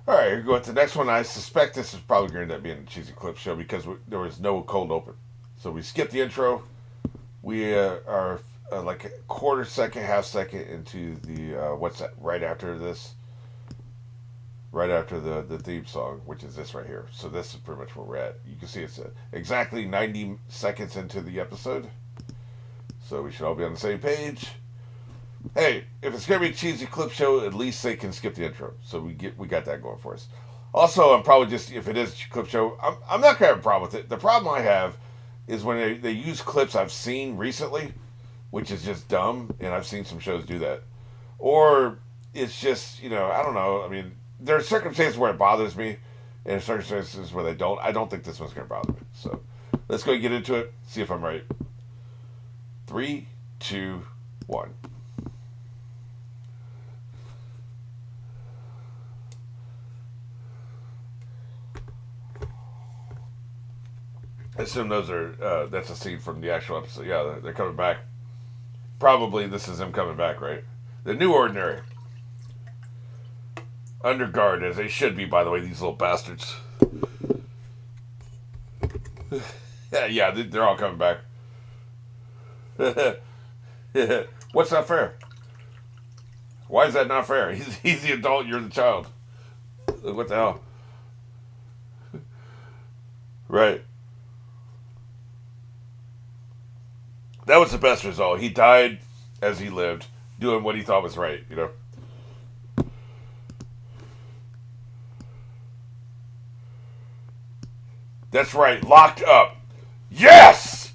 All right, here we go with the next one. I suspect this is probably going to end up being a cheesy clip show because there was no cold open. So we skipped the intro. We are like a quarter second, half second into the what's that? Right after this, right after the theme song, which is this right here. So this is pretty much where we're at. You can see it's exactly 90 seconds into the episode. So we should all be on the same page. Hey, if it's gonna be a cheesy clip show, at least they can skip the intro. So we got that going for us. Also, I'm probably just if it is a clip show, I'm not gonna have a problem with it. The problem I have is when they use clips I've seen recently, which is just dumb, and I've seen some shows do that. Or it's just I don't know. I mean, there are circumstances where it bothers me, and circumstances where they don't. I don't think this one's gonna bother me. So let's go get into it. See if I'm right. Three, two, one. I assume those are that's a scene from the actual episode. Yeah, they're coming back. Probably this is them coming back, right? The New Ordinary. Under guard, as they should be, by the way, these little bastards. Yeah, they're all coming back. What's not fair? Why is that not fair? He's the adult, you're the child. What the hell? Right. That was the best result. He died as he lived, doing what he thought was right. That's right. Locked up. Yes!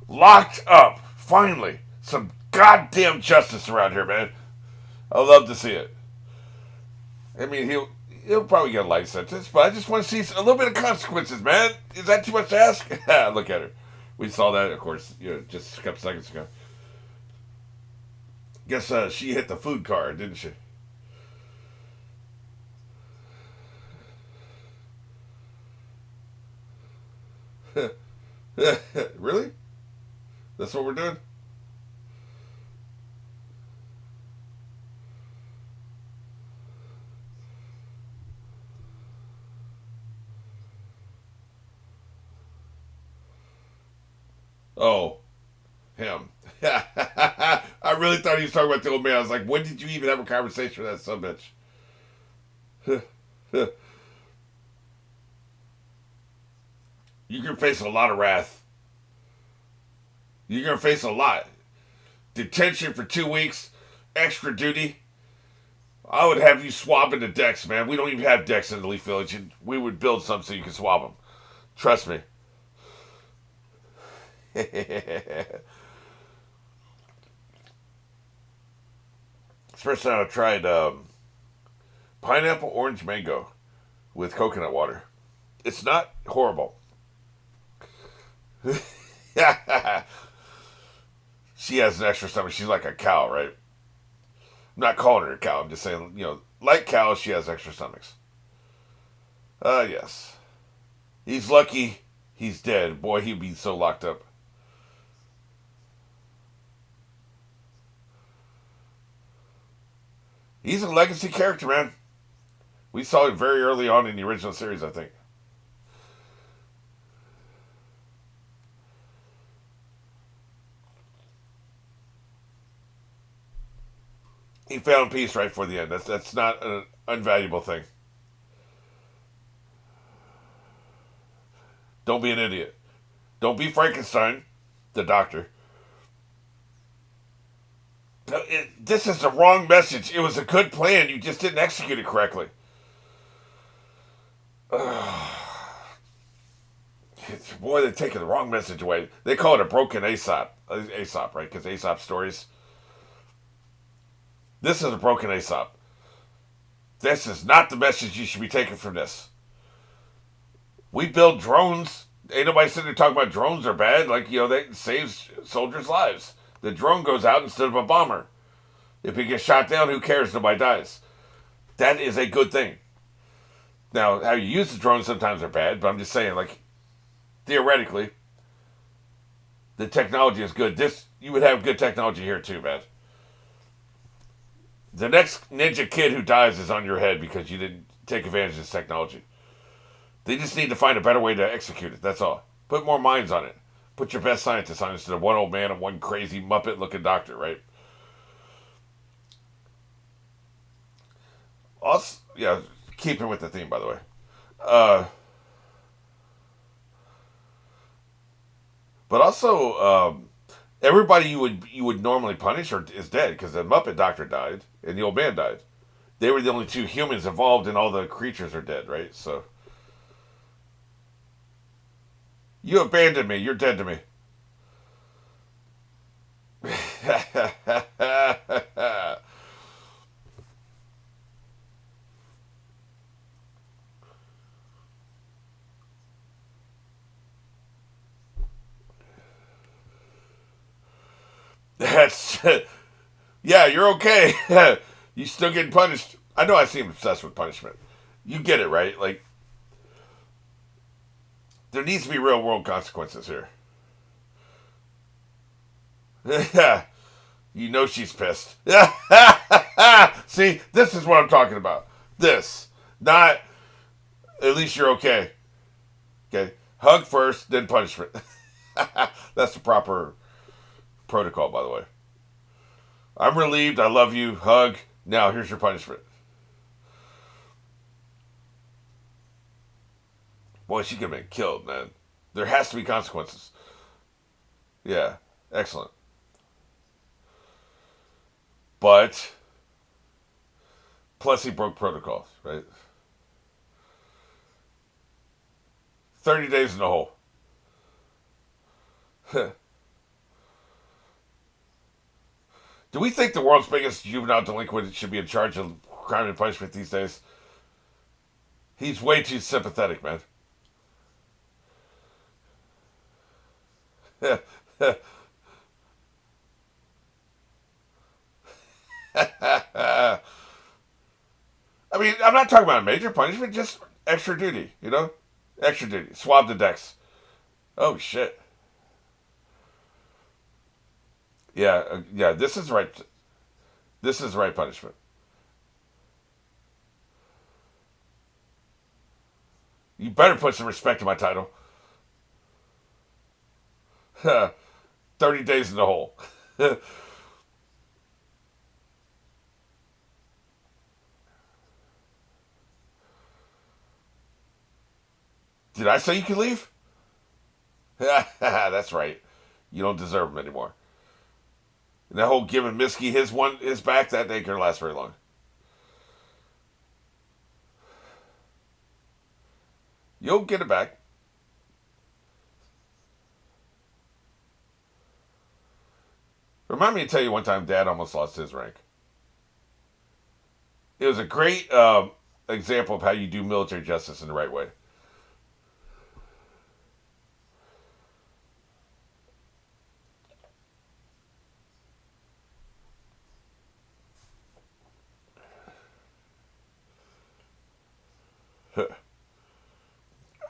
Locked up. Finally. Some goddamn justice around here, man. I love to see it. I mean, he'll probably get a life sentence, but I just want to see a little bit of consequences, man. Is that too much to ask? Look at her. We saw that, of course, just a couple seconds ago. Guess she hit the food card, didn't she? Really? That's what we're doing? Oh, him. I really thought he was talking about the old man. I was like, when did you even have a conversation with that son bitch? You're going to face a lot of wrath. You're going to face a lot. Detention for 2 weeks, extra duty. I would have you swabbing the decks, man. We don't even have decks in the Leaf Village. And we would build some so you can swab them. Trust me. First time I tried pineapple orange mango with coconut water. It's not horrible. She has an extra stomach. She's like a cow, right? I'm not calling her a cow. I'm just saying, like cows, she has extra stomachs. Yes. He's lucky he's dead. Boy, he'd be so locked up. He's a legacy character, man. We saw him very early on in the original series, I think. He found peace right for the end. That's not an invaluable thing. Don't be an idiot. Don't be Frankenstein, the doctor. No, this is the wrong message. It was a good plan. You just didn't execute it correctly. Boy, they're taking the wrong message away. They call it a broken Aesop. Aesop, right? Because Aesop stories. This is a broken Aesop. This is not the message you should be taking from this. We build drones. Ain't nobody sitting there talking about drones are bad. Like, they saves soldiers' lives. The drone goes out instead of a bomber. If he gets shot down, who cares? Nobody dies. That is a good thing. Now, how you use the drones sometimes are bad, but I'm just saying, like, theoretically, the technology is good. You would have good technology here too, man. The next ninja kid who dies is on your head because you didn't take advantage of this technology. They just need to find a better way to execute it. That's all. Put more minds on it. Put your best scientists on it instead of one old man and one crazy Muppet-looking doctor, right? Also, yeah, keeping with the theme, by the way. Uh, but also, everybody you would normally punish is dead because the Muppet doctor died and the old man died. They were the only two humans involved, and all the creatures are dead, right? So you abandoned me. You're dead to me. That's yeah. You're okay. You still getting punished. I know I seem obsessed with punishment. You get it, right? Like there needs to be real world consequences here. Yeah, you know she's pissed. See, this is what I'm talking about. This, not at least you're okay. Okay, hug first, then punishment. That's the proper protocol, by the way. I'm relieved. I love you. Hug. Now here's your punishment. Boy, she could have been killed, man. There has to be consequences. Yeah, excellent. But plus he broke protocols, right? 30 days in the hole. Do we think the world's biggest juvenile delinquent should be in charge of crime and punishment these days? He's way too sympathetic, man. I mean, I'm not talking about a major punishment, just extra duty, you know? Extra duty. Swab the decks. Oh, shit. Yeah, yeah, this is right. This is the right punishment. You better put some respect to my title. 30 days in the hole. Did I say you could leave? That's right. You don't deserve him anymore. And that whole giving Misky his back, that ain't gonna last very long. You'll get it back. Remind me to tell you one time Dad almost lost his rank. It was a great example of how you do military justice in the right way.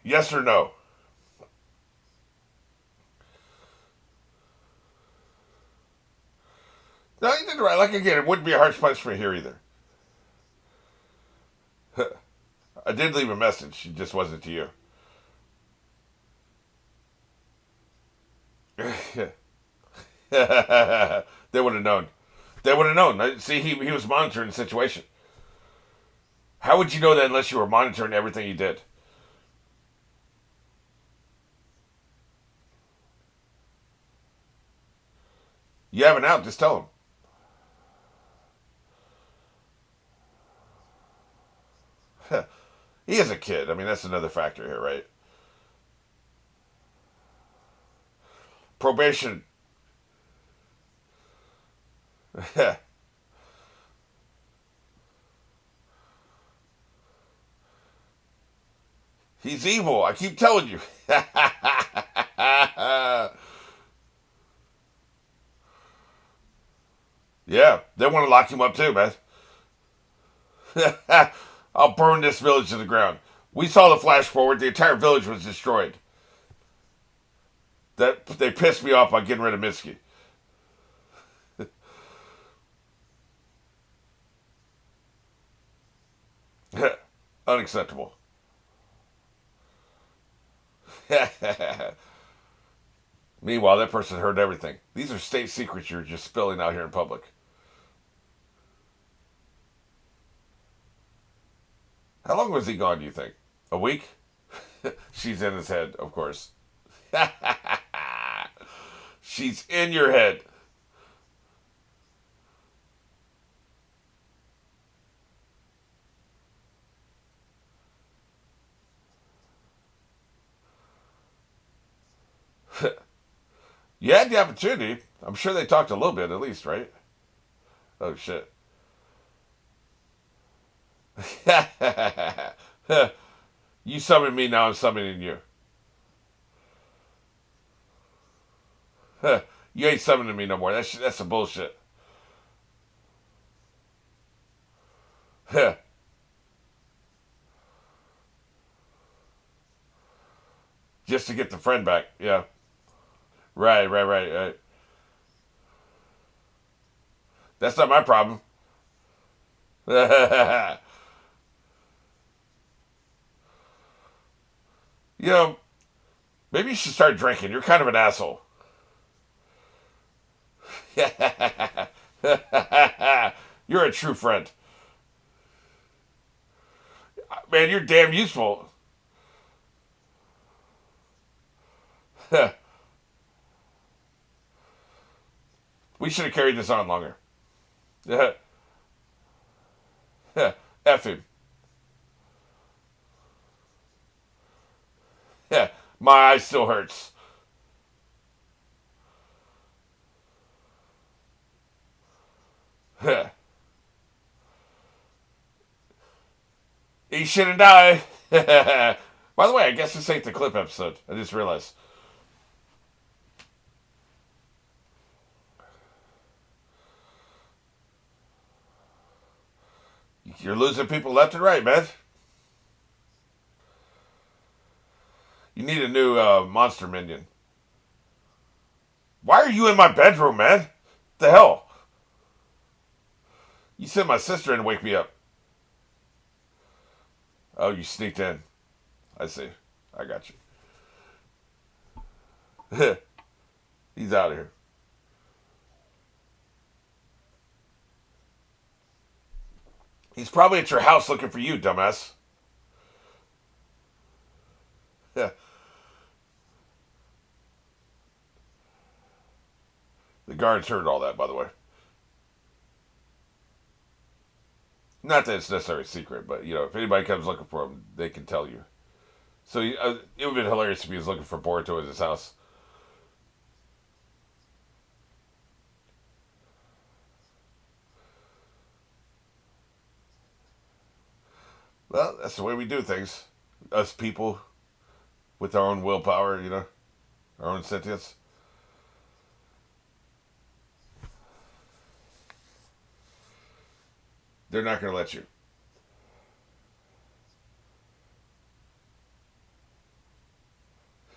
Yes or no? No, you did it right. Like again, it wouldn't be a harsh punishment here either. I did leave a message. It just wasn't to you. They would have known. They would have known. See, he was monitoring the situation. How would you know that unless you were monitoring everything he did? You have an out. Just tell him. He is a kid. I mean, that's another factor here, right? Probation. He's evil. I keep telling you. Yeah, they want to lock him up too, man. I'll burn this village to the ground. We saw the flash forward. The entire village was destroyed. That they pissed me off by getting rid of Mitsuki. Unacceptable. Meanwhile, that person heard everything. These are state secrets you're just spilling out here in public. How long was he gone, do you think? A week? She's in his head, of course. She's in your head. You had the opportunity. I'm sure they talked a little bit at least, right? Oh, shit. You summoned me, now I'm summoning you. You ain't summoning me no more. That's some bullshit. Just to get the friend back. Yeah. Right. That's not my problem. You know, maybe you should start drinking. You're kind of an asshole. You're a true friend. Man, you're damn useful. We should have carried this on longer. F him. My eye still hurts. He shouldn't die. By the way, I guess this ain't the clip episode. I just realized. You're losing people left and right, man. You need a new monster minion. Why are you in my bedroom, man? The hell? You sent my sister in to wake me up. Oh, you sneaked in. I see. I got you. He's out of here. He's probably at your house looking for you, dumbass. Yeah. The guards heard all that, by the way. Not that it's necessarily a secret, but, you know, if anybody comes looking for him, they can tell you. So it would have been hilarious if he was looking for Boruto at his house. Well, that's the way we do things. Us people with our own willpower, you know, our own sentience. They're not going to let you.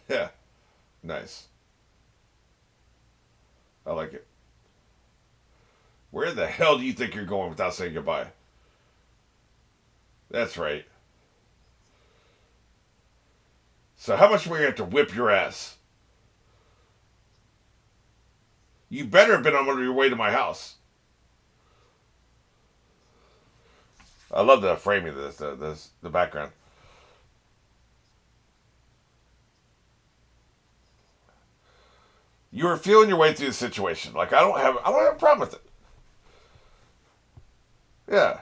Yeah, nice. I like it. Where the hell do you think you're going without saying goodbye? That's right. So how much are we going to have to whip your ass? You better have been on your way to my house. I love the framing of the background. You were feeling your way through the situation. Like I don't have a problem with it. Yeah.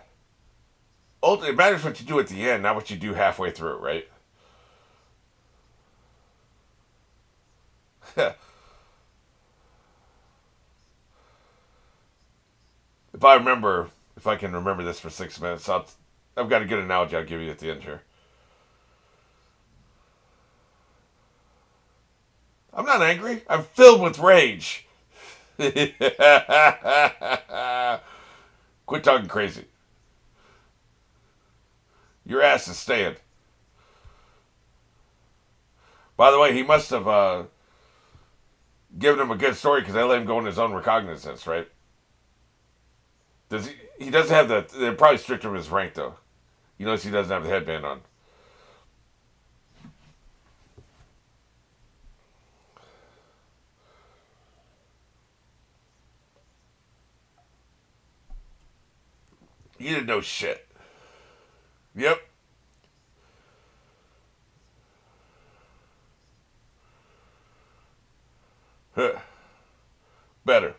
Ultimately, it matters what you do at the end, not what you do halfway through, right? if I remember, if I can remember this for 6 minutes, I've got a good analogy I'll give you at the end here. I'm not angry. I'm filled with rage. Quit talking crazy. Your ass is staying. By the way, he must have given him a good story because they let him go in his own recognizance, right? Does he? He doesn't have the. They're probably strict of his rank though. You notice he doesn't have the headband on. You didn't know shit. Yep. Better.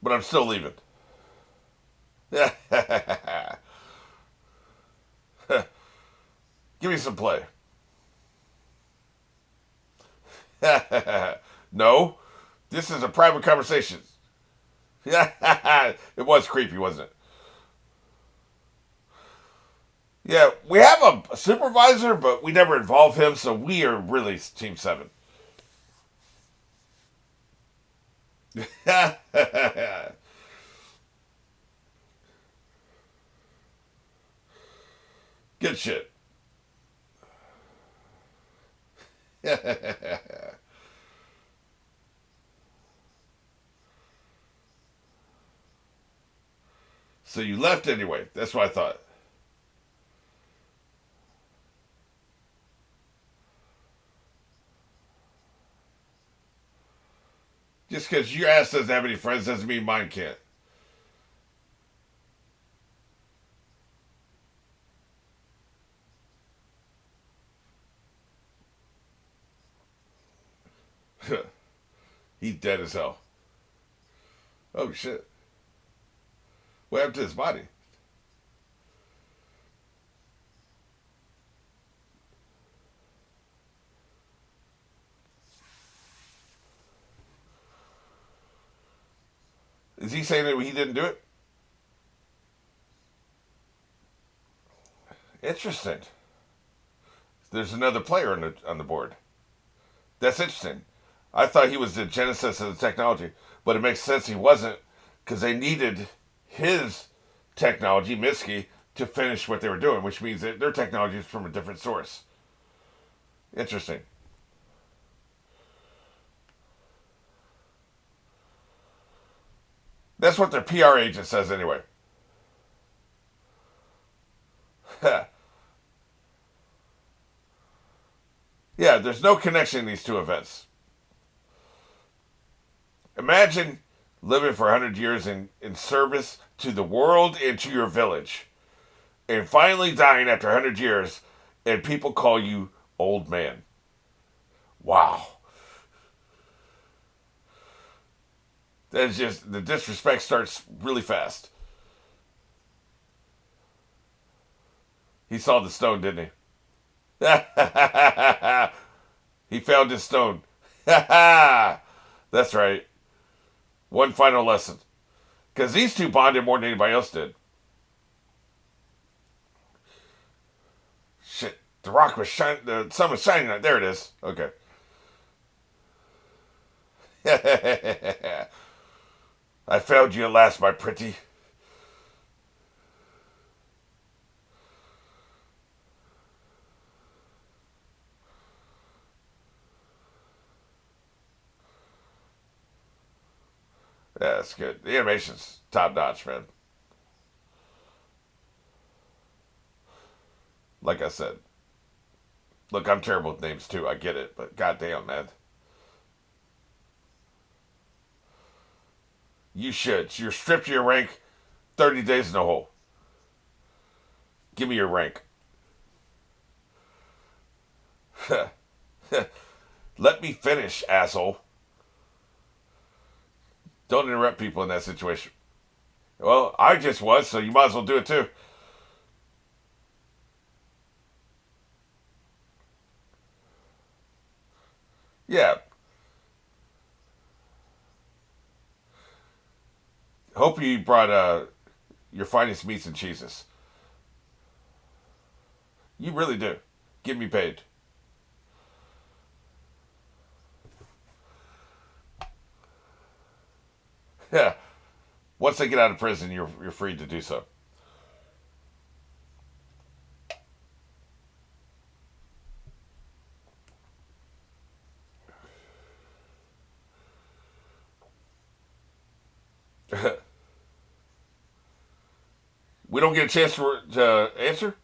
But I'm still leaving. Give me some play. No, this is a private conversation. It was creepy, wasn't it? Yeah, we have a supervisor, but we never involve him, so we are really Team 7. Good shit. So you left anyway. That's what I thought. Just because your ass doesn't have any friends doesn't mean mine can't. He's dead as hell. Oh shit. What happened to his body? Is he saying that he didn't do it? Interesting. There's another player on the board. That's interesting. I thought he was the genesis of the technology, but it makes sense he wasn't because they needed his technology, Miski, to finish what they were doing, which means that their technology is from a different source. Interesting. That's what their PR agent says anyway. Yeah, there's no connection in these two events. Imagine living for 100 years in service to the world and to your village, and finally dying after 100 years, and people call you old man. Wow. That's just, the disrespect starts really fast. He saw the stone, didn't he? He found his stone. That's right. One final lesson. Because these two bonded more than anybody else did. Shit. The rock was shining. The sun was shining on. There it is. Okay. I failed you at last, my pretty. Yeah, that's good. The animation's top notch, man. Like I said, look, I'm terrible with names too. I get it, but goddamn, man, you should. You're stripped of your rank. 30 days in the hole. Give me your rank. Let me finish, asshole. Don't interrupt people in that situation. Well, I just was, so you might as well do it too. Yeah. Hope you brought your finest meats and cheeses. You really do. Get me paid. Yeah. Once they get out of prison, you're free to do so. We don't get a chance to answer.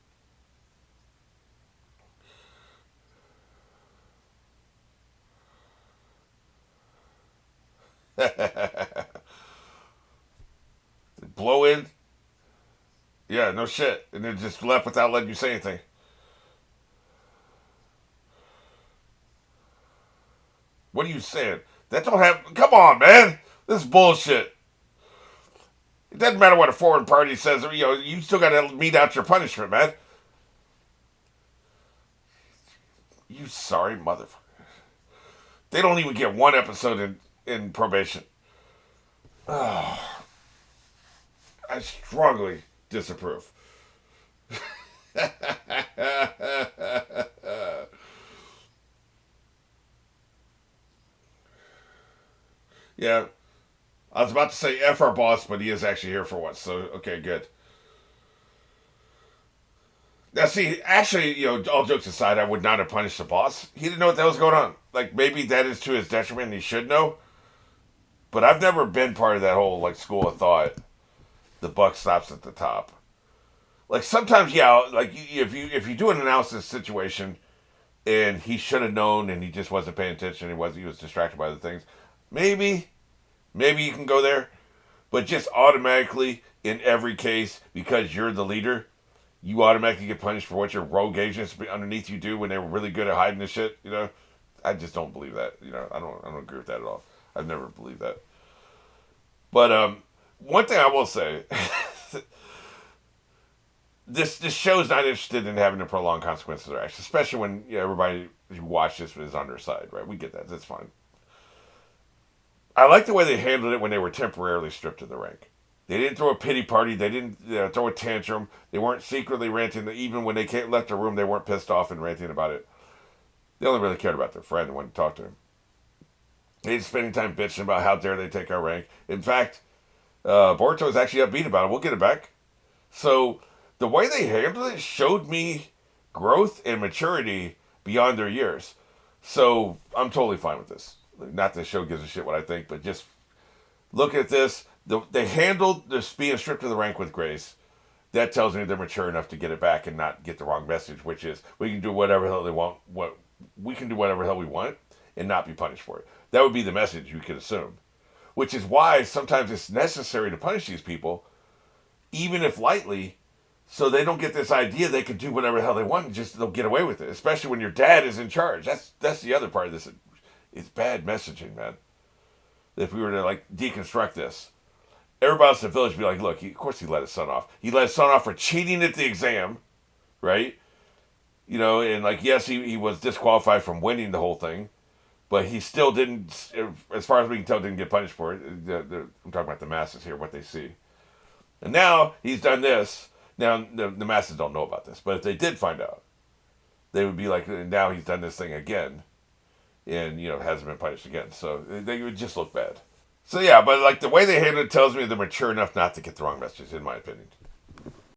Blow in. Yeah, no shit. And then just left without letting you say anything. What are you saying? That don't have. Come on, man. This is bullshit. It doesn't matter what a foreign party says. You still got to mete out your punishment, man. You sorry motherfucker. They don't even get one episode in probation. Oh, I strongly disapprove. Yeah, I was about to say F our boss, but he is actually here for once. So, okay, good. Now, see, actually, all jokes aside, I would not have punished the boss. He didn't know what the hell was going on. Like, maybe that is to his detriment and he should know. But I've never been part of that whole, like, school of thought. The buck stops at the top. Like, sometimes, yeah, like, if you do an analysis situation and he should have known and he just wasn't paying attention, he was distracted by the things, maybe, maybe you can go there. But just automatically, in every case, because you're the leader, you automatically get punished for what your rogue agents underneath you do when they were really good at hiding the shit. I just don't believe that. I don't agree with that at all. I've never believed that. But one thing I will say, this show's not interested in having to prolong consequences or actions, especially when everybody who watched this is on their side, right? We get that. That's fine. I like the way they handled it when they were temporarily stripped of the rank. They didn't throw a pity party. They didn't throw a tantrum. They weren't secretly ranting. Even when they left the room, they weren't pissed off and ranting about it. They only really cared about their friend and wanted to talk to him. They didn't spend any time bitching about how dare they take our rank. In fact, Boruto was actually upbeat about it. We'll get it back. So the way they handled it showed me growth and maturity beyond their years. So I'm totally fine with this. Not that the show gives a shit what I think, but just look at this. They handled this being stripped of the rank with grace. That tells me they're mature enough to get it back and not get the wrong message, which is we can do whatever the hell they want. We can do whatever the hell we want and not be punished for it. That would be the message you could assume. Which is why sometimes it's necessary to punish these people, even if lightly, so they don't get this idea they can do whatever the hell they want and just they'll get away with it. Especially when your dad is in charge. That's the other part of this. It's bad messaging, man. If we were to deconstruct this, everybody else in the village would be like, look, of course he let his son off. He let his son off for cheating at the exam, right? And yes, he was disqualified from winning the whole thing, but he still didn't, as far as we can tell, didn't get punished for it. I'm talking about the masses here, what they see. And now he's done this. Now the masses don't know about this, but if they did find out, they would be like, now he's done this thing again, and hasn't been punished again. So they would just look bad. So yeah, but the way they handle it tells me they're mature enough not to get the wrong message, in my opinion.